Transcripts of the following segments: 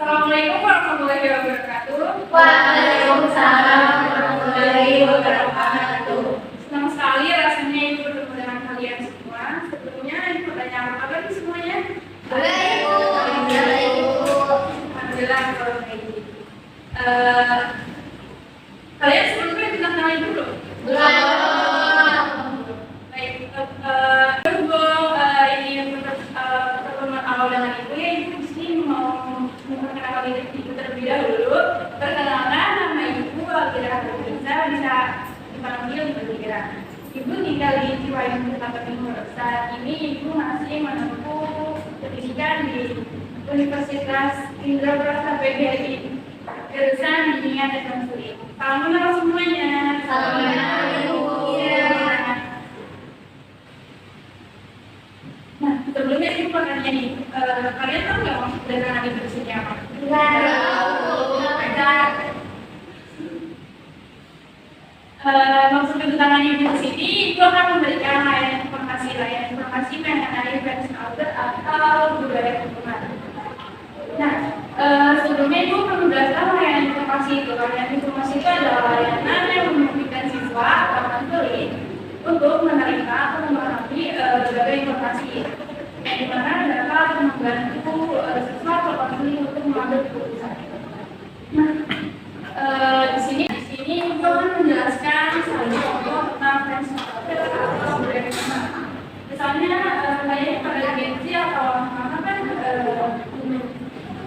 Assalamualaikum warahmatullahi wabarakatuh. Waalaikumsalam warahmatullahi wabarakatuh. Senang sekali rasanya Ibu bertemu dengan kalian semua. Sebelumnya Ibu bertanya apa kabar nih semuanya? Baik, Bu. Alhamdulillah, Ibu. Alhamdulillah kalau kayak gitu. Kalian sebelumnya tentang nama Ibu belum? Belum. Baik, ini pertemuan awal dengan Ibu ya. Ibu di sini mau memperkenalkan diri Ibu terlebih dahulu. Perkenalkan nama Ibu Alvira bisa dipanggil Ibu Alvira. Ibu tinggal di Ciwayung, Jakarta Timur. Saat ini Ibu masih menempuh pendidikan di Universitas Indraprasta PGRI jurusan Bimbingan dan Konseling. Salam kenal semuanya. Salam kenal, Ibu. Iya. Nah, sebelumnya Ibu mau nanya nih, kalian tahu nggak maksud dari anak Ibu di sini apa? Maksud kedatangan Ibu di sini, Ibu akan memberikan layanan informasi mengenai fans culture atau budaya lingkungan. Nah, sebelumnya Ibu perlu menjelaskan layanan informasi itu. Layanan informasi itu adalah layanan yang memungkinkan siswa atau konseling untuk menerima atau memahami berbagai informasi yang dimana dapat membantu siswa atau konseling untuk mengambil keputusan. Nah, di sini Ibu akan menjelaskan satu contoh tentang fans culture atau budaya lingkungan. Misalnya, kayak pada Gen-Z atau apa kan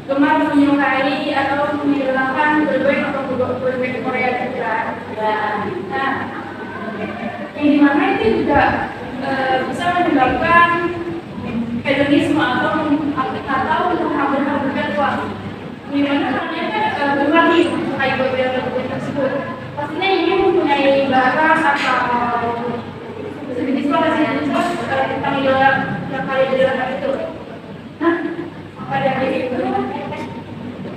gemar menyukai atau mengidolakan boyband atau boyband Korea gitu kan. Nah, yang dimana itu juga bisa menyebabkan hedonisme atau menghabiskan uang. Dimana kalian kan berlari menyukai boyband tersebut. Pastinya ini mempunyai barang atau sejenis tentang idola yang kalian idolakan itu. Nah, pada hari itu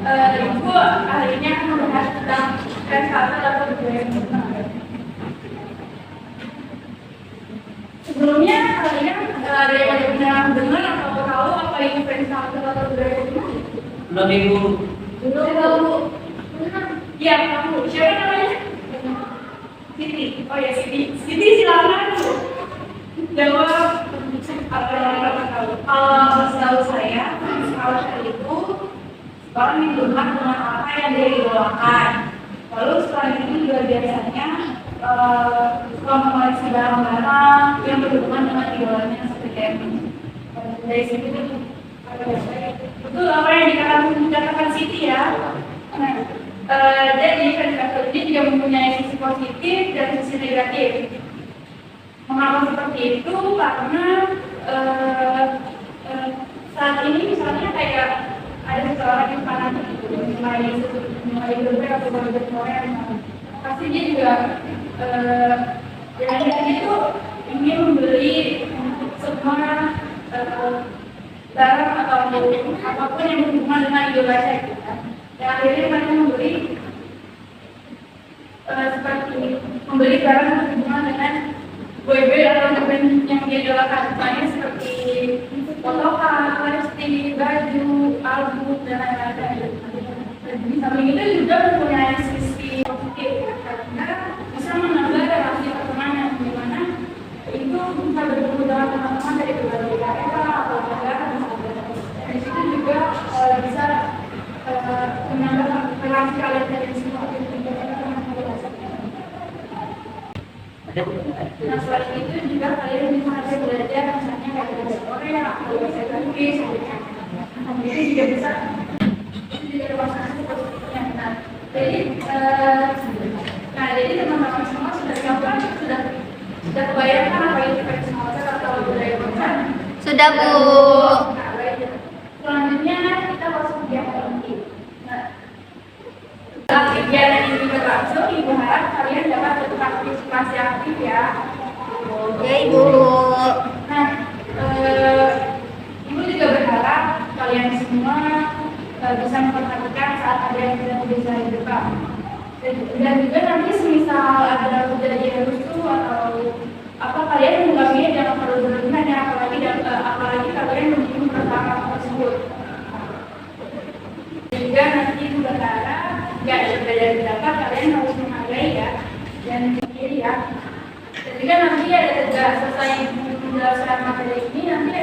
Ibu akhirnya membahas tentang fans culture atau budaya lingkungan. Sebelumnya kalian ada yang pernah dengar atau tahu apa itu fans culture atau budaya lingkungan? Belum, Ibu. Belum. Ya, kamu. Siapa namanya? Siti. Oh ya, Siti. Siti silakan jawab. Kalau setahu saya, culture itu orang mengidolakan dengan apa yang dia idolakan. Lalu setelah itu juga biasanya suka mengoleksi barang-barang yang berhubungan dengan idolanya seperti ini. Dari situ itu apa yang dikatakan Siti ya. Nah, jadi fans culture ini juga mempunyai sisi positif dan sisi negatif. Mengapa seperti itu? Karena saat ini misalnya kayak ada seseorang yang fanatik mulai berbeda atau berbeda Korea, pasti dia juga yang itu ingin membeli semua barang atau apapun yang berhubungan dengan idolanya gitu kan. Dan akhirnya mereka membeli barang yang berhubungan dengan boyband atau band yang dia idolakan, misalnya seperti potongan, lipstick, baju, album, dan lain-lain. Di samping itu juga mempunyai sisi positif karena bisa menambah relasi pertemanan, di mana itu bisa bertemu dengan teman-teman dari berbagai daerah atau negara. Di situ juga bisa menambah relasi kalian dari semua. Nah, selain itu juga kalian bisa belajar misalnya kayak bahasa Korea atau bahasa Inggris. Itu juga bisa masuk positifnya. Nah, jadi teman-teman semua sudah kebayangkan apa itu fans culture atau budaya lingkungan? Sudah, Bu. Nah, baik. Selanjutnya kita masuk kegiatan inti. Nah, setelah kegiatan ini berlangsung, Ibu harap kalian dapat berpartisipasi aktif ya. Ya, Ibu. Nah, Ibu juga berharap kalian semua bisa memperhatikan saat ada yang tidak bisa di depan. Dan juga nanti semisal ada kejadian lucu atau apa, kalian menganggapnya jangan terlalu berlebihan ya, apalagi kalian menjadi pertama tersebut. budaya berapa kalian harus menghargai ya dan sendiri ya. Jadi kan nanti ada tugas selesai menjelaskan materi ini nanti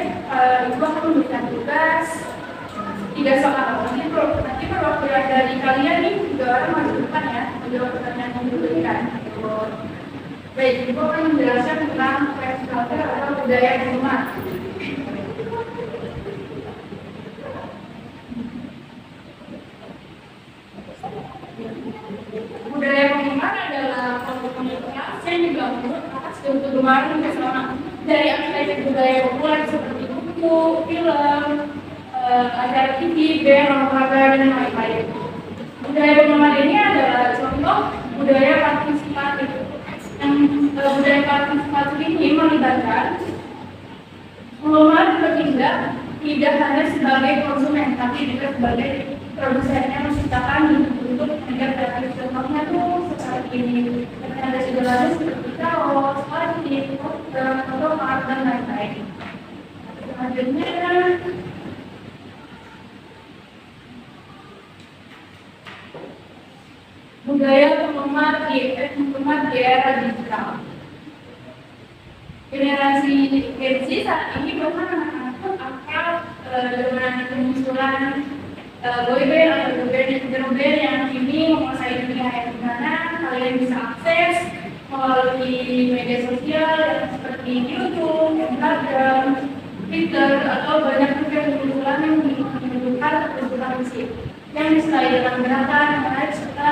ibu akan memberikan tugas 3 soal. Nanti perwakilan dari kalian nih 3 orang maju depan ya menjawab pertanyaan yang diberikan. Baik, ibu akan menjelaskan tentang pes culture atau budaya penggemar. Budaya penggemar adalah komunitas yang dibangun atas kegemaran bersama dari aspek budaya populer seperti buku, film, acara TV, band, olahraga, dan lain-lain. Budaya penggemar ini adalah contoh budaya partisipatif. Yang budaya partisipatif ini melibatkan penggemar bertindak tidak hanya sebagai konsumen, tapi juga sebagai produsen yang menciptakan untuk menjaga contohnya tuh seperti ini. Ada segalanya seperti kaos, plastik, poster, fotomat, dan lain-lain. Selanjutnya budaya penggemar di era digital. Generasi Gen Z saat ini bahkan mengaku akal dengan kemunculan boyband atau girl band yang ini menguasai dunia yang dimana kalian bisa akses melalui media sosial seperti YouTube, Instagram, Twitter, atau banyak juga kemunculan yang menunjukkan kemunculan musik yang disertai dengan gerakan menarik serta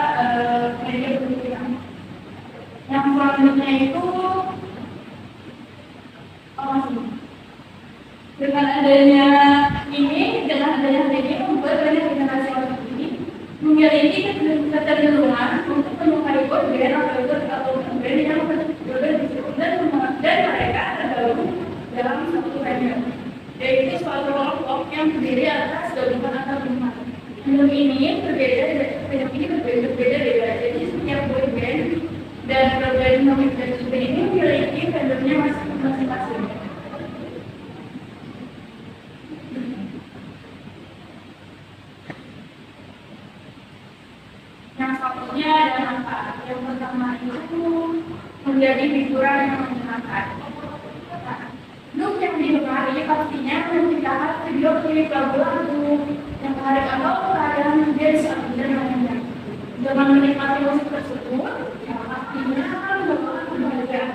media pendidikan. Yang selanjutnya itu dengan adanya ini membuat banyak generasi orang ini memiliki kecenderungan untuk menyukai boyband atau band yang berbeda dan mereka tergabung dalam satu band, yaitu suatu kelompok yang terdiri atas gabungan antar teman. Film ini berbeda. Jadi setiap boyband dan girl band ini memiliki fandomnya masing-masing. Yang satunya ada manfaat. Yang pertama itu menjadi hiburan yang menyenangkan. Look yang digemari pastinya menciptakan video klip lagu-lagu yang menarik atau keadaan dance dan lainnya. Dengan menikmati musik tersebut, yang pastinya akan membawa kebahagiaan.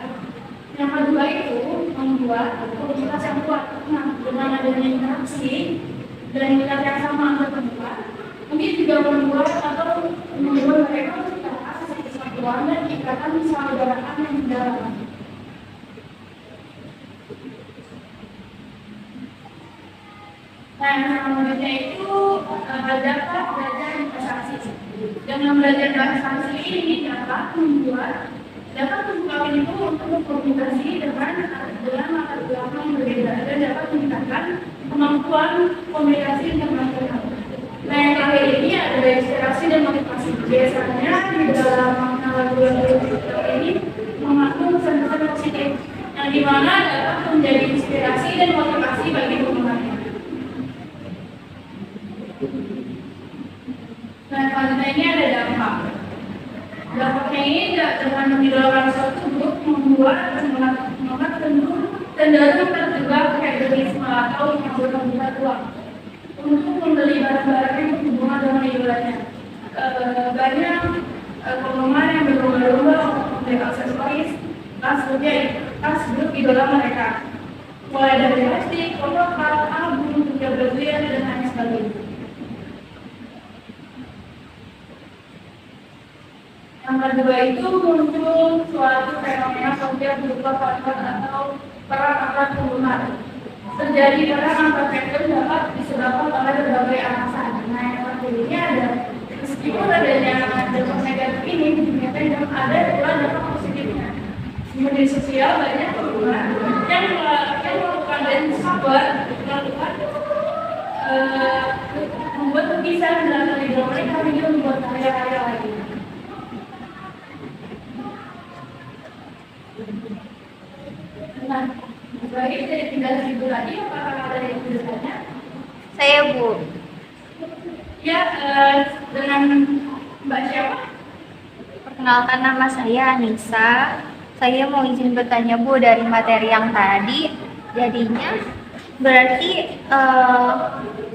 Yang kedua itu membuat komunitas yang kuat. Nah, dengan adanya interaksi dan minat yang sama antar teman, mungkin juga membuat mereka menciptakan kesatuan dan ikatan persaudaraan yang dalam. Nah, yang selanjutnya itu dapat belajar investasi. Dengan belajar investasi ini dapat membuka pintu untuk berkomunikasi dengan latar belakang berbeda dan dapat meningkatkan kemampuan komunikasi internasional. Nah, yang terakhir ini ada inspirasi dan motivasi. Biasanya di dalam makna lagu-lagu ini mengandung pesan-pesan positif yang dimana dapat menjadi inspirasi dan motivasi bagi penggemarnya. Nah, selanjutnya ini ada dampak. Dampaknya ini dengan menghidupkan suatu grup membuat semangat cenderung terjebak hedonisme atau menghabiskan uang untuk membeli barang-barang yang berhubungan dengan idolanya. Banyak penggemar yang berlomba-lomba untuk membeli aksesoris tas grup idola mereka, mulai dari plastik, fotokat, album, hingga brosur dan lain sebagainya. Yang kedua itu muncul suatu fenomena sosial berupa konflik atau perang antar penggemar. Terjadi perang antar fandom dapat disebabkan oleh berbagai alasan. Nah, yang terakhir ini ada meskipun adanya dampak negatif ini, di fandom ada pula dampak positifnya. Di media sosial banyak penggemar yang melakukan dance cover, membuat lukisan dan idola mereka hingga membuat karya-karya lain. Nah, baik dari tinggal ibu tadi, apakah ada yang bertanya? Saya Bu. Ya, dengan Mbak siapa? Perkenalkan, nama saya Anissa. Saya mau izin bertanya Bu dari materi yang tadi. Jadinya berarti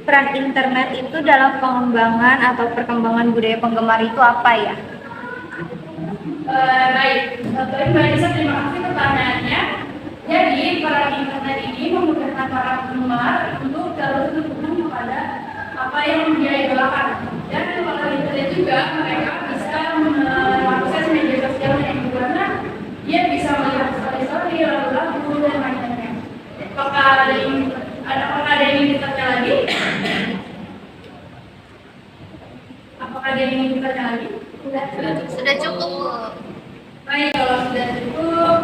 peran internet itu dalam pengembangan atau perkembangan budaya penggemar itu apa ya? Baik, Mbak Nisa, terima kasih pertanyaannya. Jadi, peran internet ini memudahkan para penggemar untuk terus berhubung kepada apa yang dia idolakan. Dan melalui internet juga mereka bisa mengakses media sosial yang dimana dia bisa melihat story-story, lagu-lagu, dan lain-lainnya. Apakah ada yang ingin ditanya lagi? Apakah ada yang ingin ditanya lagi? Sudah cukup Bu. Baik, kalau sudah cukup,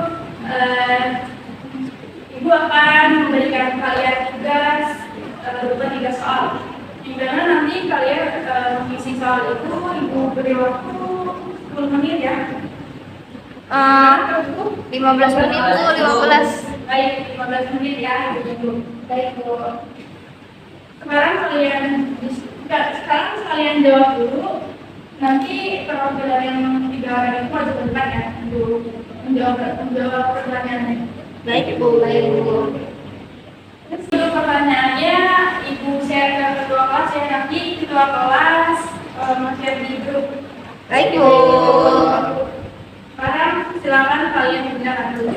Ibu akan memberikan kalian tugas berupa 3 soal. Di mana nanti kalian mengisi soal itu, Ibu beri waktu 10 menit ya. 15 menit Bu, 15. Baik, 15 menit ya. Baik, Bu. Sekarang kalian jawab dulu. Nanti perwakilan yang 3 orang itu harus berdepan ya untuk menjawab pertanyaannya. Baik Bu, baik Bu. Terus untuk pertanyaannya, Ibu share ke ketua kelas ya, nanti ketua kelas share di grup. Baik Bu. Sekarang silakan kalian berjalan dulu.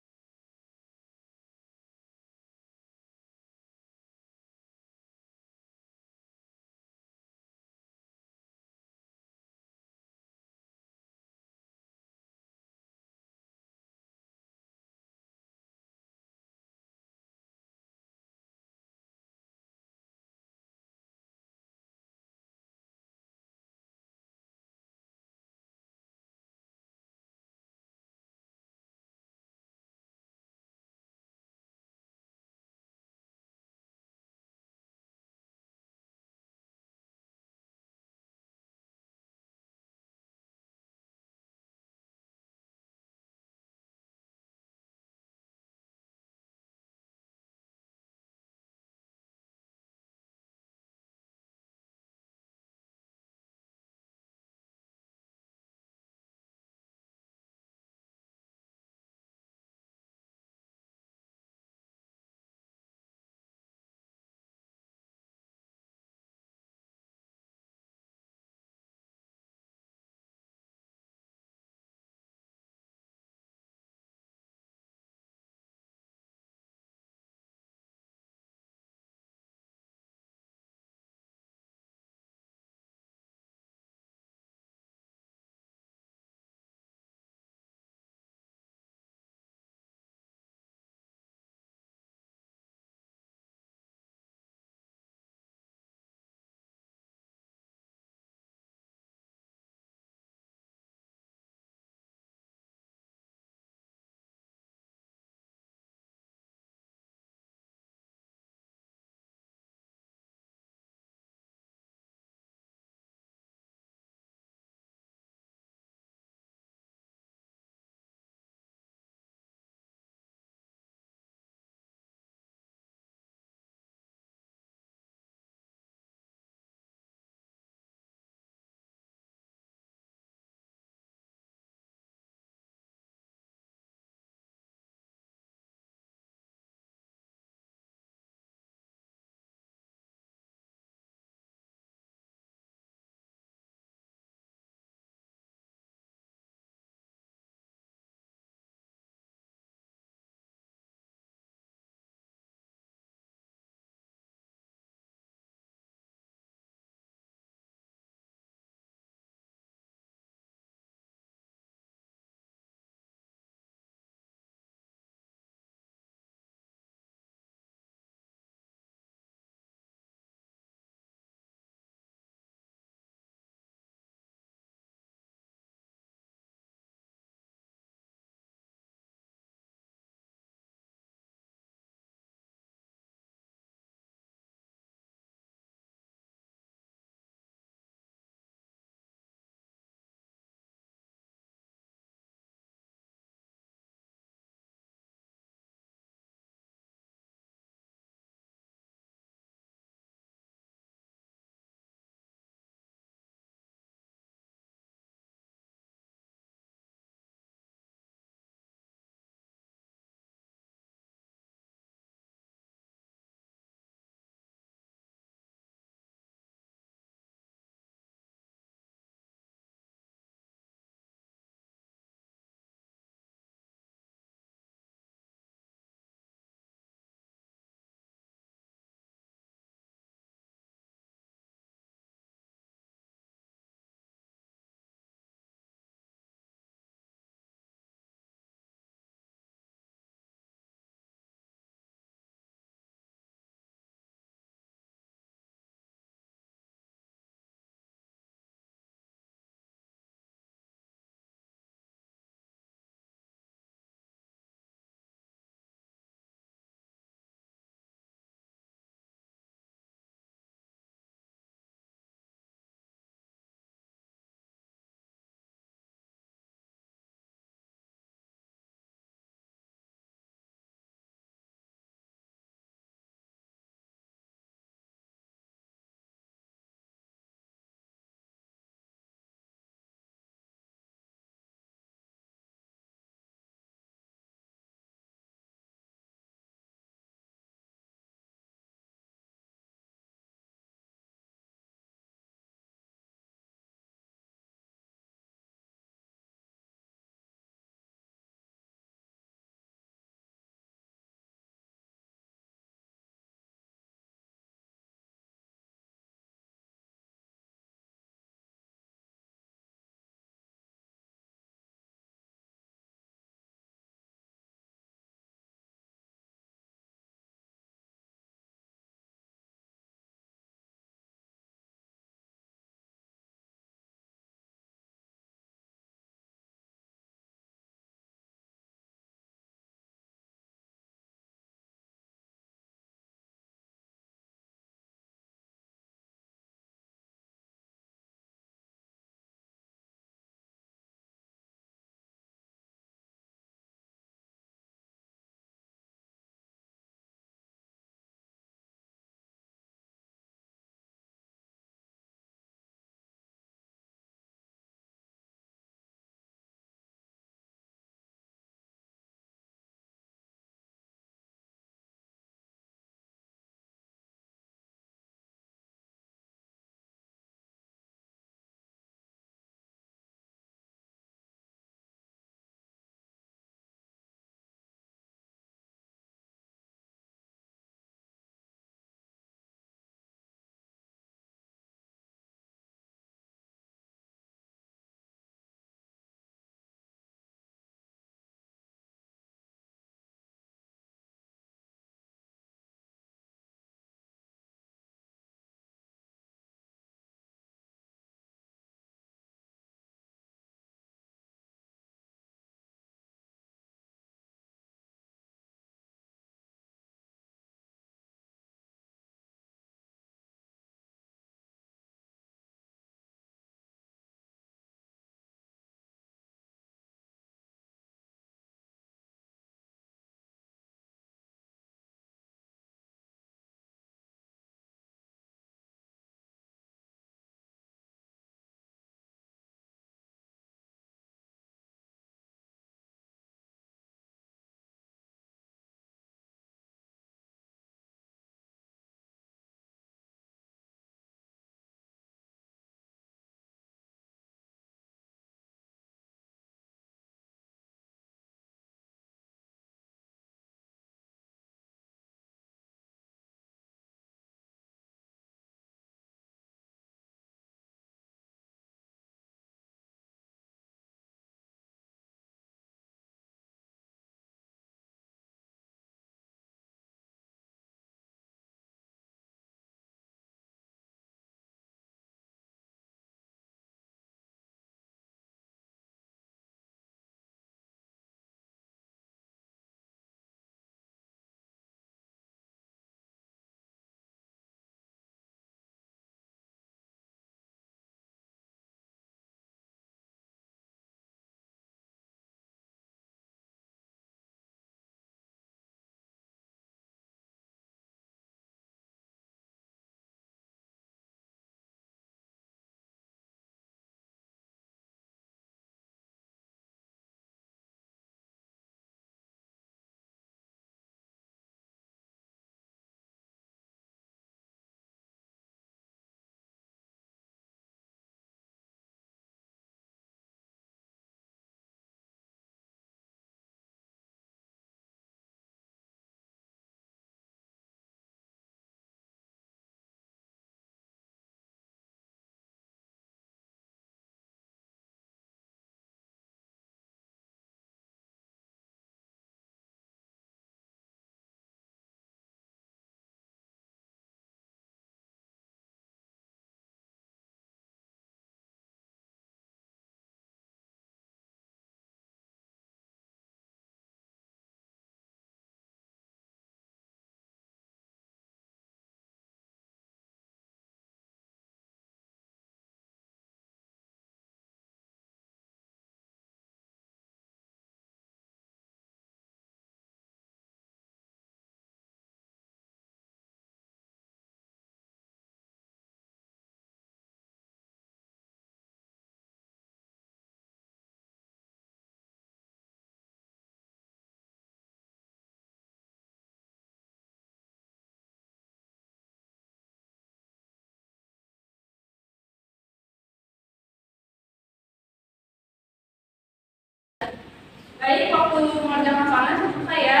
Baik, waktu mengerjakan soalnya susah ya.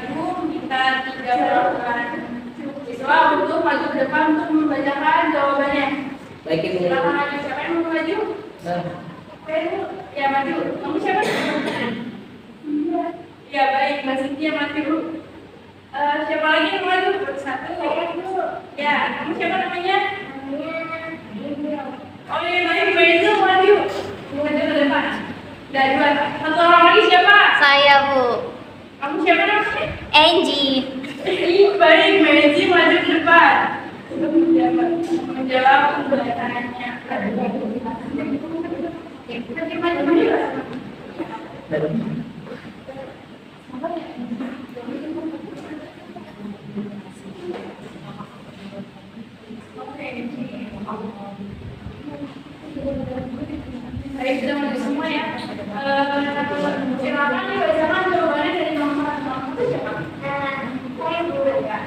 Ibu minta 3 perwakilan siswa untuk maju ke depan untuk membacakan jawabannya. Baik Ibu. Silakan maju. Siapa yang mau maju? Oke, Ibu. Ya, maju. Kamu siapa? Ya, baik. Mbak Cynthia maju. Siapa lagi yang mau maju? Satu. Ya, kamu siapa namanya? Oh iya, baik. Mbak Izu maju. Maju ke depan. Dari dua. Satu orang lagi siapa? Saya, Bu. Kamu siapa namanya? Angie. Baik, Meji maju ke depan untuk menjawab pertanyaannya. Nanti maju. Baik, sudah maju semua ya. Silakan dibacakan jawabannya dari nomor 1 itu siapa? Saya Bu ya.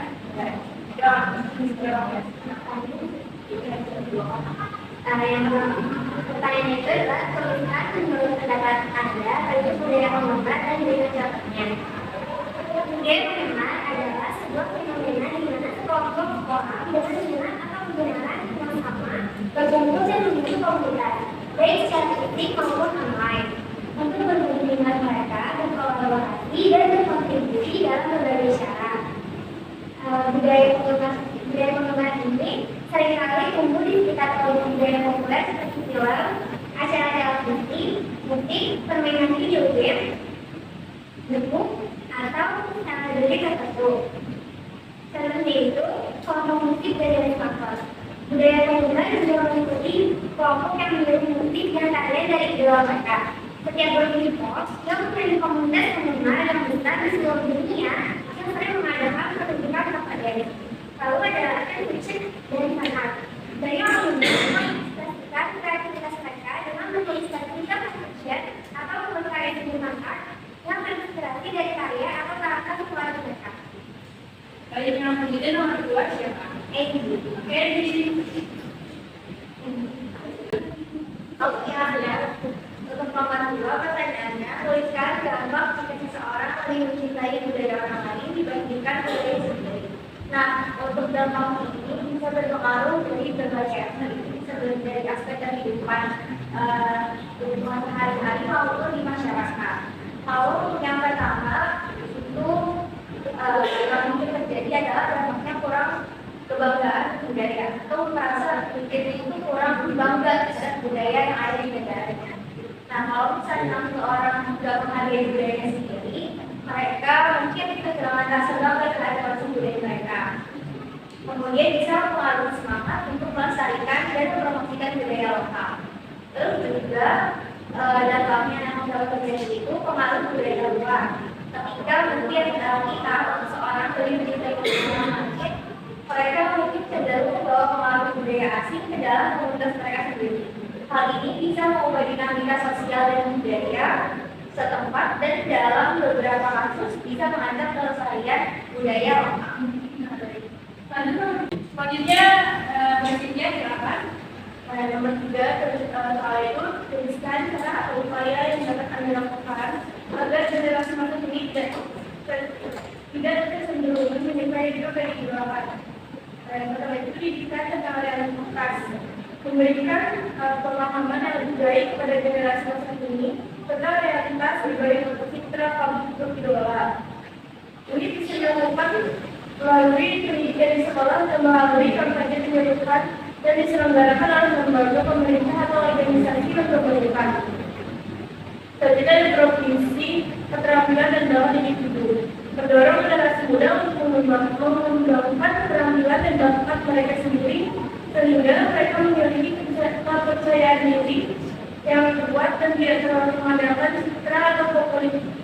Yang pertanyaan itu adalah tuliskan menurut pendapat Anda bagi budaya menggambar dan dengan contohnya. Budaya menggambar adalah sebuah fenomena di mana sekelompok orang dengan minat atau menggunakan yang sama berkumpul dan membentuk komunitas, baik secara fisik maupun online, untuk berbagi dengan mereka, berkolaborasi dan berkontribusi dalam berbagai cara. Budaya menggambar ini seringkali tumbuh di sekitar budaya populer seperti film, acara-acara musik, permainan video game, buku, atau teknologi tertentu. Seperti itu, kelompok musik dari faktor. Budaya menggambar juga mengikuti kelompok yang menjadi musik dan tarian dari idola mereka. Setiap berbagai pos yang menjadi komunitas penggemar yang besar di seluruh dunia yang sering mengadakan pertunjukan terpadu. Lalu ada latihan fisik dan sangat. Mereka mengekspresikan kreativitas mereka dengan menuliskan cerita manusia atau membuat karya seniman art yang terinspirasi dari karya atau karakter keluarga mereka. Baik, yang kemudian nomor 2 siapa? Oke, di sini. Oke, ya. Untuk nomor 2 pertanyaannya, tuliskan gambar jika seseorang lebih mencintai budaya orang lain dibandingkan budaya sendiri. Nah, untuk dampak ini bisa berpengaruh dari berbagai aspek, bisa dari aspek kehidupan sehari-hari maupun di masyarakat. Kalau yang pertama itu yang mungkin terjadi adalah dampaknya kurang kebanggaan budaya atau merasa diri itu kurang bangga dengan budaya yang ada di negaranya. Nah, kalau misalnya seorang tidak menghargai budayanya sendiri, mereka mungkin kehilangan rasa bangga terhadap budaya mereka. Kemudian bisa mengalami semangat untuk melestarikan dan mempromosikan budaya lokal. Terus juga dampaknya yang dapat terjadi itu pengaruh budaya luar. Ketika mungkin kita seorang lebih mencintai budaya asing, mereka mungkin cenderung membawa pengaruh budaya asing ke dalam komunitas mereka sendiri. Hal ini bisa mengubah dinamika sosial dan budaya setempat dan dalam beberapa kasus bisa mengancam kelestarian budaya lokal. Selanjutnya, Mbak Cynthia silakan. Nomor 3, soal itu tuliskan cara atau upaya yang dapat Anda lakukan agar generasi masa kini tidak tercenderung menyukai hidup dari idolakan. Pertama itu didikan tentang realitas, memberikan pemahaman yang lebih baik pada generasi masa kini tentang realitas berbagai citra kaum idola. Ini bisa dilakukan melalui pendidikan di sekolah dan melalui kampanye penyeludupan dan diselenggarakan oleh lembaga pemerintah atau organisasi yang berkepentingan. Selanjutnya di provinsi, keterampilan dan dakwah individu mendorong generasi muda untuk mengembangkan keterampilan dan bakat mereka sendiri sehingga mereka memiliki kepercayaan diri yang kuat dan tidak terlalu mengandalkan citra atau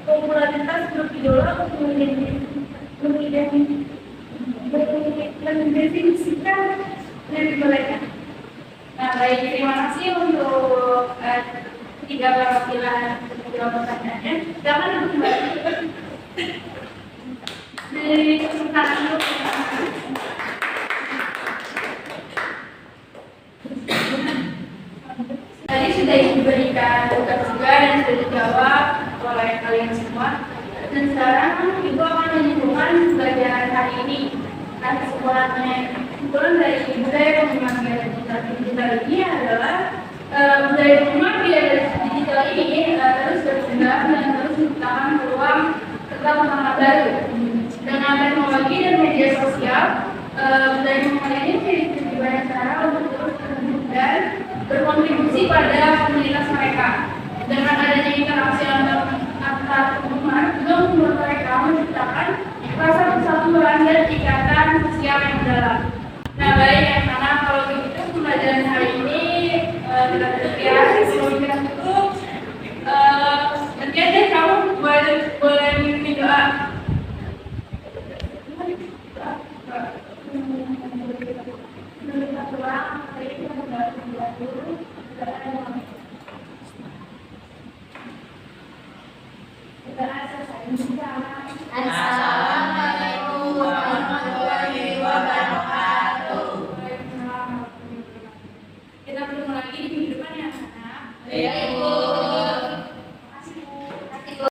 popularitas grup idola untuk mendefinisikan diri mereka. Nah, baik, terima kasih untuk 3 perwakilan pertanyaannya. Jangan lupa dari kesempatan dulu. Tadi sudah diberikan tugas juga dan sudah dijawab oleh kalian Dan sekarang Ibu akan menyimpulkan pembelajaran hari ini. Nah, kesimpulan dari budaya penggunaan media digital ini adalah budaya penggunaan media digital ini terus berkembang dan terus menciptakan peluang serta tantangan baru. Dengan teknologi dan media sosial, budaya penggunaan ini memiliki banyak cara untuk terus berkembang dan berkontribusi pada komunitas mereka. Dengan adanya interaksi antar penggemar juga membuat mereka menciptakan rasa persatuan dan ikatan sosial yang dalam. Nah, baik yang mana kalau begitu pembelajaran hari ini kita tutup ya. Sebelum kita tutup, nanti aja kamu boleh memimpin doa. Kita